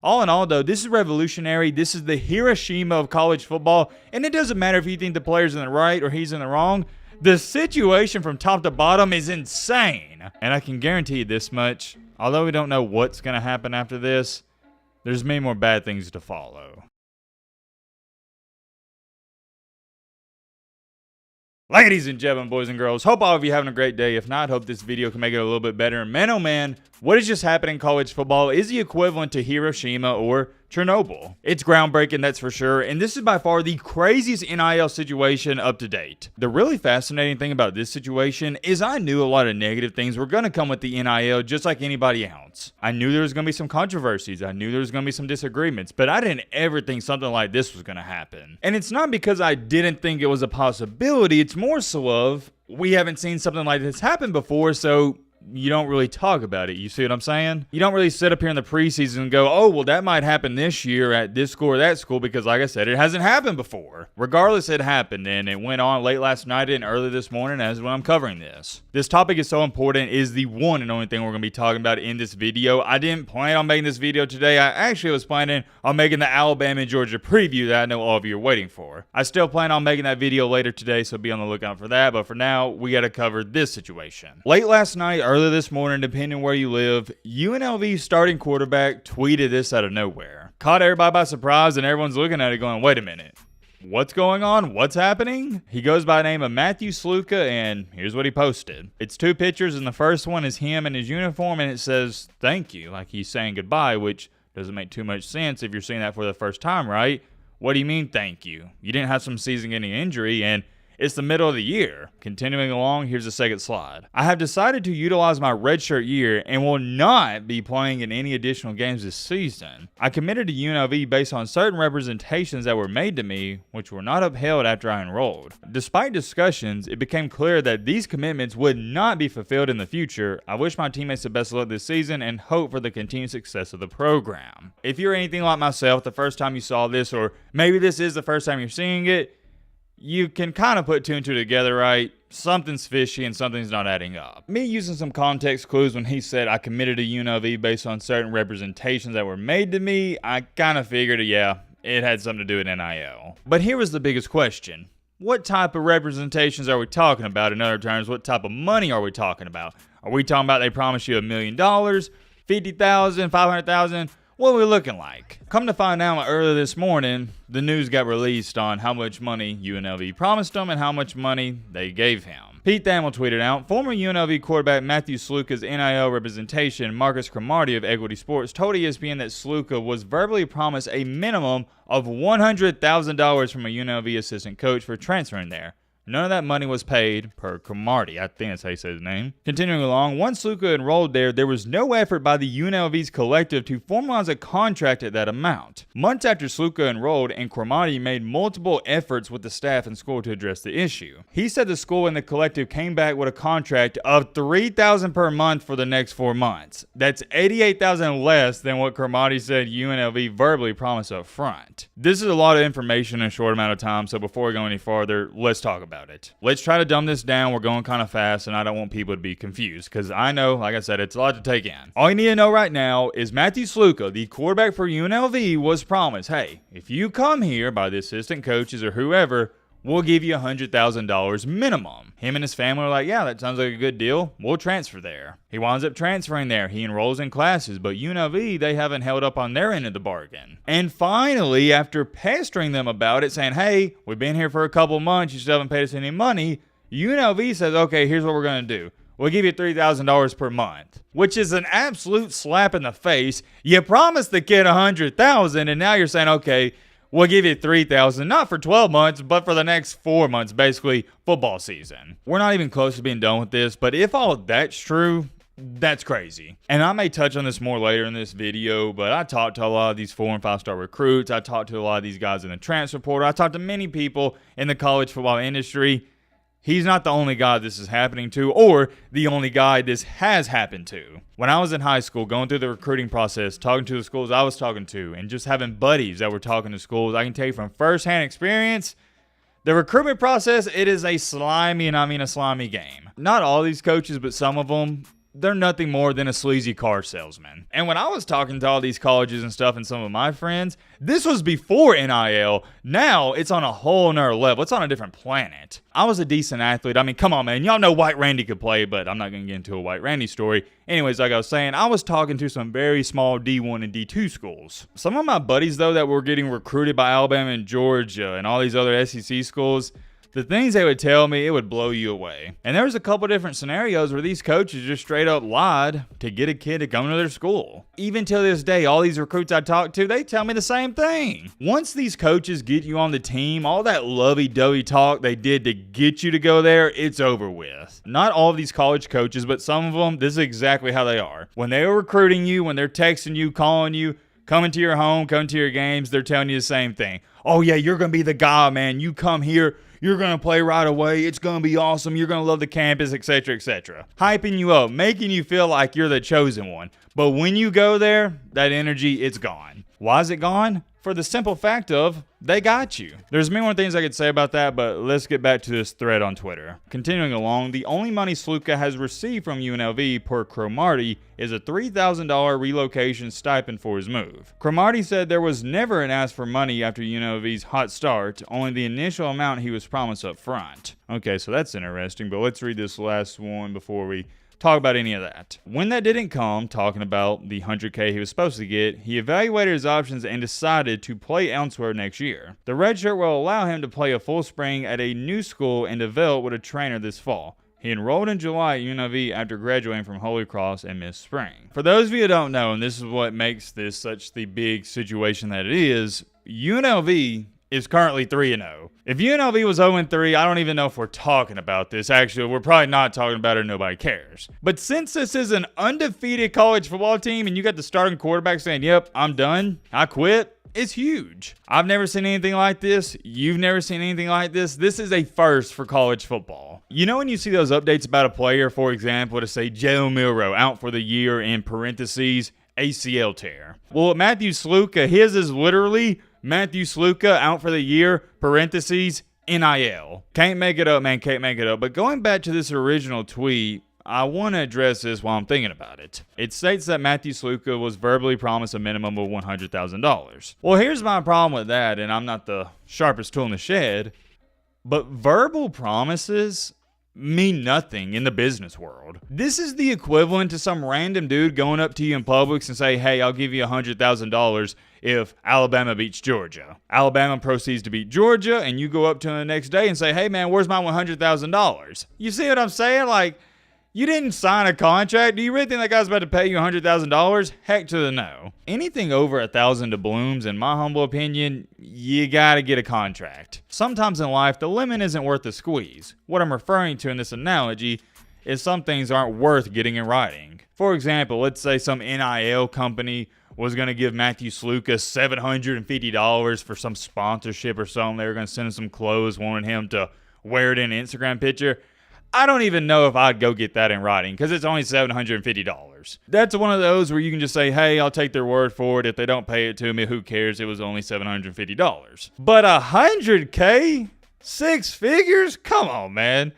All in all, though, this is revolutionary. This is the Hiroshima of college football, and it doesn't matter if you think the player's in the right or he's in the wrong. The situation from top to bottom is insane. And I can guarantee you this much. Although we don't know what's going to happen after this, there's many more bad things to follow. Ladies and gentlemen, boys and girls, hope all of you having a great day. If not, hope this video can make it a little bit better. Man, oh man, what has just happened in college football is the equivalent to Hiroshima or Chernobyl. It's groundbreaking, that's for sure, and this is by far the craziest NIL situation up to date. The really fascinating thing about this situation is I knew a lot of negative things were going to come with the NIL just like anybody else. I knew there was going to be some controversies, I knew there was going to be some disagreements, but I didn't ever think something like this was going to happen. And it's not because I didn't think it was a possibility, it's more so of we haven't seen something like this happen before, so you don't really talk about it. You see what I'm saying? You don't really sit up here in the preseason and go, oh, well, that might happen this year at this school or that school, because like I said, it hasn't happened before. Regardless, it happened, and it went on late last night and early this morning as when I'm covering this. This topic is so important, is the one and only thing we're going to be talking about in this video. I didn't plan on making this video today. I actually was planning on making the Alabama and Georgia preview that I know all of you are waiting for. I still plan on making that video later today, so be on the lookout for that, but for now, we got to cover this situation. Late last night, early this morning, depending where you live, UNLV starting quarterback tweeted this out of nowhere. Caught everybody by surprise, and everyone's looking at it going, wait a minute. What's going on? What's happening? He goes by the name of Matthew Sluka, and here's what he posted. It's two pictures, and the first one is him in his uniform, and it says, thank you, like he's saying goodbye, which doesn't make too much sense if you're seeing that for the first time, right? What do you mean, thank you? You didn't have some season-ending injury, and it's the middle of the year. Continuing along, here's the second slide. I have decided to utilize my redshirt year and will not be playing in any additional games this season. I committed to UNLV based on certain representations that were made to me, which were not upheld after I enrolled. Despite discussions, it became clear that these commitments would not be fulfilled in the future. I wish my teammates the best of luck this season and hope for the continued success of the program. If you're anything like myself, the first time you saw this, or maybe this is the first time you're seeing it, you can kind of put two and two together, right? Something's fishy and something's not adding up. Me using some context clues when he said I committed to UNLV based on certain representations that were made to me, I kind of figured, yeah, it had something to do with NIL. But here was the biggest question. What type of representations are we talking about? In other terms, what type of money are we talking about? Are we talking about they promised you $1 million, $50,000, $500,000? What are we looking like? Come to find out, earlier this morning, the news got released on how much money UNLV promised him and how much money they gave him. Pete Thamel tweeted out, former UNLV quarterback Matthew Sluka's NIL representation, Marcus Cromartie of Equity Sports, told ESPN that Sluka was verbally promised a minimum of $100,000 from a UNLV assistant coach for transferring there. None of that money was paid, per Cromartie. I think that's how you say his name. Continuing along, once Sluka enrolled there was no effort by the UNLV's collective to formalize a contract at that amount. Months after Sluka enrolled, and Cromartie made multiple efforts with the staff and school to address the issue. He said the school and the collective came back with a contract of $3,000 per month for the next 4 months. That's $88,000 less than what Cromartie said UNLV verbally promised up front. This is a lot of information in a short amount of time, so before we go any farther, let's talk about it. Let's try to dumb this down. We're going kind of fast, and I don't want people to be confused because I know, like I said, it's a lot to take in. All you need to know right now is Matthew Sluka, the quarterback for UNLV, was promised, hey, if you come here by the assistant coaches or whoever, we'll give you $100,000 minimum. Him and his family are like, yeah, that sounds like a good deal. We'll transfer there. He winds up transferring there. He enrolls in classes, but UNLV, they haven't held up on their end of the bargain. And finally, after pestering them about it, saying, hey, we've been here for a couple months, you still haven't paid us any money, UNLV says, okay, here's what we're going to do. We'll give you $3,000 per month, which is an absolute slap in the face. You promised the kid $100,000, and now you're saying, okay, we'll give you $3,000, not for 12 months, but for the next 4 months, basically football season. We're not even close to being done with this, but if all that's true, that's crazy. And I may touch on this more later in this video, but I talked to a lot of these 4- and 5-star recruits. I talked to a lot of these guys in the transfer portal. I talked to many people in the college football industry. He's not the only guy this is happening to, or the only guy this has happened to. When I was in high school, going through the recruiting process, talking to the schools I was talking to, and just having buddies that were talking to schools, I can tell you from firsthand experience, the recruitment process, it is a slimy, and I mean a slimy game. Not all these coaches, but some of them, they're nothing more than a sleazy car salesman. And when I was talking to all these colleges and stuff and some of my friends, this was before NIL. Now it's on a whole nother level. It's on a different planet. I was a decent athlete. I mean, come on, man. Y'all know White Randy could play, but I'm not going to get into a White Randy story. Anyways, like I was saying, I was talking to some very small D1 and D2 schools. Some of my buddies, though, that were getting recruited by Alabama and Georgia and all these other SEC schools, the things they would tell me, it would blow you away. And there was a couple different scenarios where these coaches just straight up lied to get a kid to come to their school. Even till this day, all these recruits I talk to, they tell me the same thing. Once these coaches get you on the team, all that lovey-dovey talk they did to get you to go there, it's over with. Not all of these college coaches, but some of them, this is exactly how they are. When they're recruiting you, when they're texting you, calling you, coming to your home, coming to your games, they're telling you the same thing. Oh yeah, you're going to be the guy, man. You come here, you're going to play right away. It's going to be awesome. You're going to love the campus, etc., etc. Hyping you up, making you feel like you're the chosen one. But when you go there, that energy, it's gone. Why is it gone? For the simple fact of, they got you. There's many more things I could say about that, but let's get back to this thread on Twitter. Continuing along, the only money Sluka has received from UNLV per Cromartie is a $3,000 relocation stipend for his move. Cromartie said there was never an ask for money after UNLV's hot start, only the initial amount he was promised up front. Okay, so that's interesting, but let's read this last one before we talk about any of that. When that didn't come, talking about the $100K he was supposed to get, he evaluated his options and decided to play elsewhere next year. The redshirt will allow him to play a full spring at a new school and develop with a trainer this fall. He enrolled in July at UNLV after graduating from Holy Cross and missed spring. For those of you who don't know, and this is what makes this such the big situation that it is, UNLV is currently 3-0. If UNLV was 0-3, I don't even know if we're talking about this. Actually, we're probably not talking about it. Nobody cares. But since this is an undefeated college football team and you got the starting quarterback saying, yep, I'm done, I quit, it's huge. I've never seen anything like this. You've never seen anything like this. This is a first for college football. You know when you see those updates about a player, for example, to say Jalen Milroe out for the year in parentheses, ACL tear. Well, Matthew Sluka, his is literally Matthew Sluka out for the year, parentheses, NIL. Can't make it up, man. Can't make it up. But going back to this original tweet, I want to address this while I'm thinking about it. It states that Matthew Sluka was verbally promised a minimum of $100,000. Well, here's my problem with that, and I'm not the sharpest tool in the shed, but verbal promises mean nothing in the business world. This is the equivalent to some random dude going up to you in Publix and say, hey, I'll give you $100,000 if Alabama beats Georgia. Alabama proceeds to beat Georgia, and you go up to him the next day and say, hey man, where's my $100,000? You see what I'm saying? Like, you didn't sign a contract. Do you really think that guy's about to pay you $100,000? Heck to the no. Anything over 1,000 doubloons, in my humble opinion, you gotta get a contract. Sometimes in life, the lemon isn't worth the squeeze. What I'm referring to in this analogy is some things aren't worth getting in writing. For example, let's say some NIL company was going to give Matthew Sluka $750 for some sponsorship or something. They were going to send him some clothes, wanted him to wear it in an Instagram picture. I don't even know if I'd go get that in writing because it's only $750. That's one of those where you can just say, hey, I'll take their word for it. If they don't pay it to me, who cares? It was only $750. But $100K? 6 figures? Come on, man.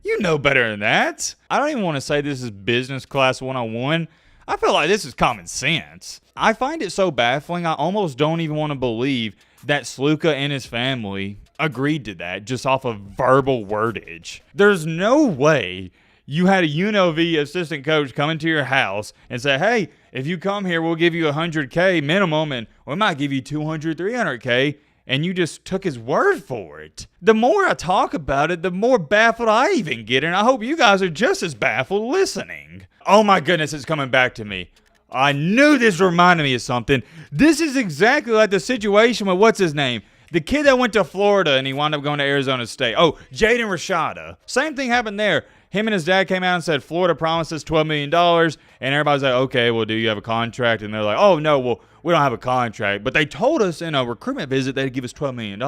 You know better than that. I don't even want to say this is business class 101. I feel like this is common sense. I find it so baffling, I almost don't even want to believe that Sluka and his family agreed to that just off of verbal wordage. There's no way you had a UNLV assistant coach come into your house and say, hey, if you come here, we'll give you $100K minimum and we might give you $200, $300K. And you just took his word for it. The more I talk about it, the more baffled I even get. And I hope you guys are just as baffled listening. Oh my goodness, it's coming back to me. I knew this reminded me of something. This is exactly like the situation with what's his name? The kid that went to Florida and he wound up going to Arizona State. Oh, Jaden Rashada. Same thing happened there. Him and his dad came out and said, Florida promised us $12 million. And everybody's like, okay, well, do you have a contract? And they're like, oh, no, well, we don't have a contract. But they told us in a recruitment visit they'd give us $12 million.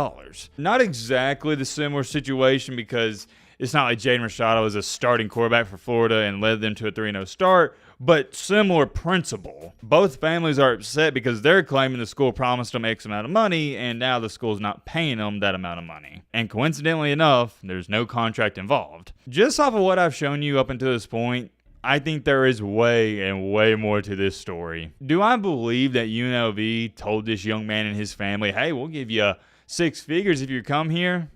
Not exactly the similar situation because it's not like Jaden Rashada was a starting quarterback for Florida and led them to a 3-0 start, but similar principle. Both families are upset because they're claiming the school promised them X amount of money, and now the school's not paying them that amount of money. And coincidentally enough, there's no contract involved. Just off of what I've shown you up until this point, I think there is way and way more to this story. Do I believe that UNLV told this young man and his family, hey, we'll give you 6 figures if you come here?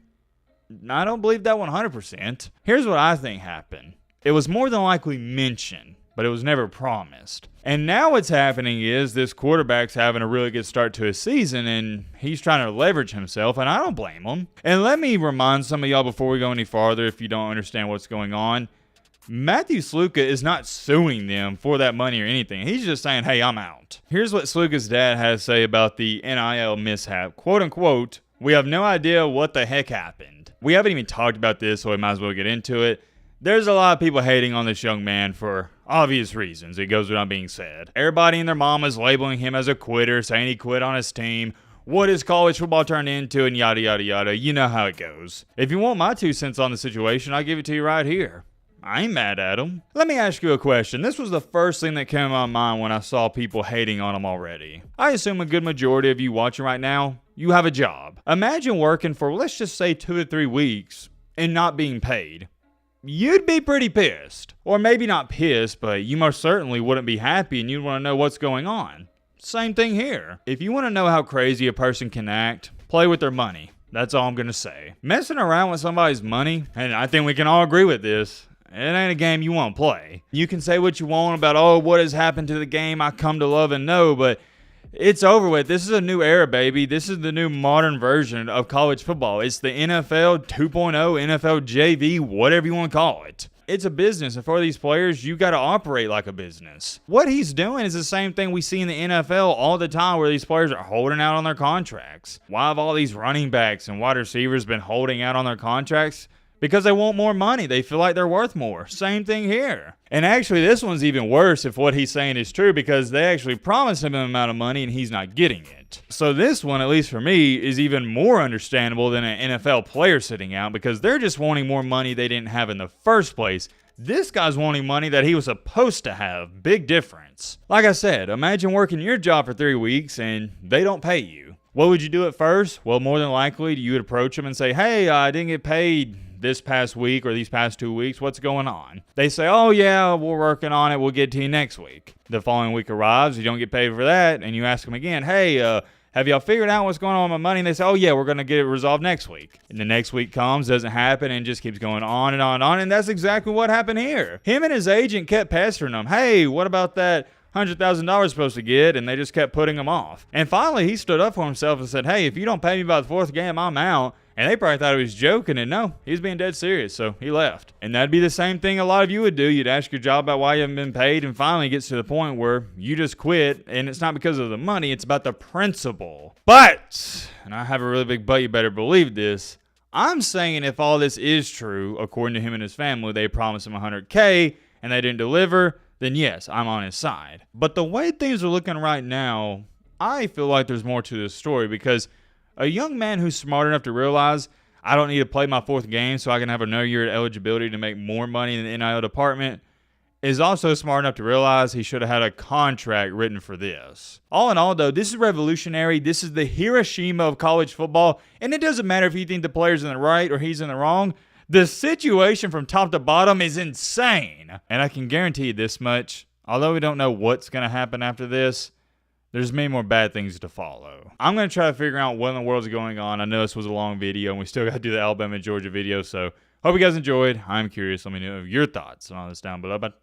I don't believe that 100%. Here's what I think happened. It was more than likely mentioned, but it was never promised. And now what's happening is this quarterback's having a really good start to his season, and he's trying to leverage himself, and I don't blame him. And let me remind some of y'all before we go any farther, if you don't understand what's going on, Matthew Sluka is not suing them for that money or anything. He's just saying, hey, I'm out. Here's what Sluka's dad had to say about the NIL mishap. Quote unquote, we have no idea what the heck happened. We haven't even talked about this, so we might as well get into it. There's a lot of people hating on this young man for obvious reasons. It goes without being said. Everybody and their mom is labeling him as a quitter, saying he quit on his team. What is college football turned into, and yada, yada, yada. You know how it goes. If you want my 2 cents on the situation, I'll give it to you right here. I ain't mad at him. Let me ask you a question. This was the first thing that came to my mind when I saw people hating on him already. I assume a good majority of you watching right now, you have a job. Imagine working for, let's just say 2 to 3 weeks and not being paid. You'd be pretty pissed. Or maybe not pissed, but you most certainly wouldn't be happy and you'd want to know what's going on. Same thing here. If you want to know how crazy a person can act, play with their money. That's all I'm going to say. Messing around with somebody's money, and I think we can all agree with this, it ain't a game you want to play. You can say what you want about, oh, what has happened to the game I come to love and know, but it's over with. This is a new era, baby. This is the new modern version of college football. It's the NFL 2.0, NFL JV, whatever you want to call it. It's a business, and for these players, you got to operate like a business. What he's doing is the same thing we see in the NFL all the time, where these players are holding out on their contracts. Why have all these running backs and wide receivers been holding out on their contracts? Because they want more money. They feel like they're worth more. Same thing here. And actually, this one's even worse if what he's saying is true, because they actually promised him an amount of money and he's not getting it. So this one, at least for me, is even more understandable than an NFL player sitting out, because they're just wanting more money they didn't have in the first place. This guy's wanting money that he was supposed to have. Big difference. Like I said, imagine working your job for 3 weeks and they don't pay you. What would you do at first? Well, more than likely, you would approach them and say, hey, I didn't get paid this past week or these past 2 weeks. What's going on? They say, oh yeah, we're working on it. We'll get to you next week. The following week arrives. You don't get paid for that. And you ask them again, hey, have y'all figured out what's going on with my money? And they say, oh yeah, we're going to get it resolved next week. And the next week comes, doesn't happen, and just keeps going on and on and on. And that's exactly what happened here. Him and his agent kept pestering him. Hey, what about that $100,000 supposed to get? And they just kept putting him off. And finally, he stood up for himself and said, hey, if you don't pay me by the 4th game, I'm out. And they probably thought he was joking, and no, he was being dead serious, so he left. And that'd be the same thing a lot of you would do. You'd ask your job about why you haven't been paid, and finally it gets to the point where you just quit, and it's not because of the money, it's about the principle. But, and I have a really big but, you better believe this, I'm saying if all this is true, according to him and his family, they promised him $100K, and they didn't deliver, then yes, I'm on his side. But the way things are looking right now, I feel like there's more to this story, because a young man who's smart enough to realize I don't need to play my 4th game so I can have another year at eligibility to make more money in the NIL department is also smart enough to realize he should have had a contract written for this. All in all, though, this is revolutionary. This is the Hiroshima of college football, and it doesn't matter if you think the player's in the right or he's in the wrong. The situation from top to bottom is insane. And I can guarantee you this much, although we don't know what's going to happen after this, there's many more bad things to follow. I'm going to try to figure out what in the world's going on. I know this was a long video, and we still got to do the Alabama-Georgia video, so hope you guys enjoyed. I'm curious. Let me know your thoughts on all this down below. But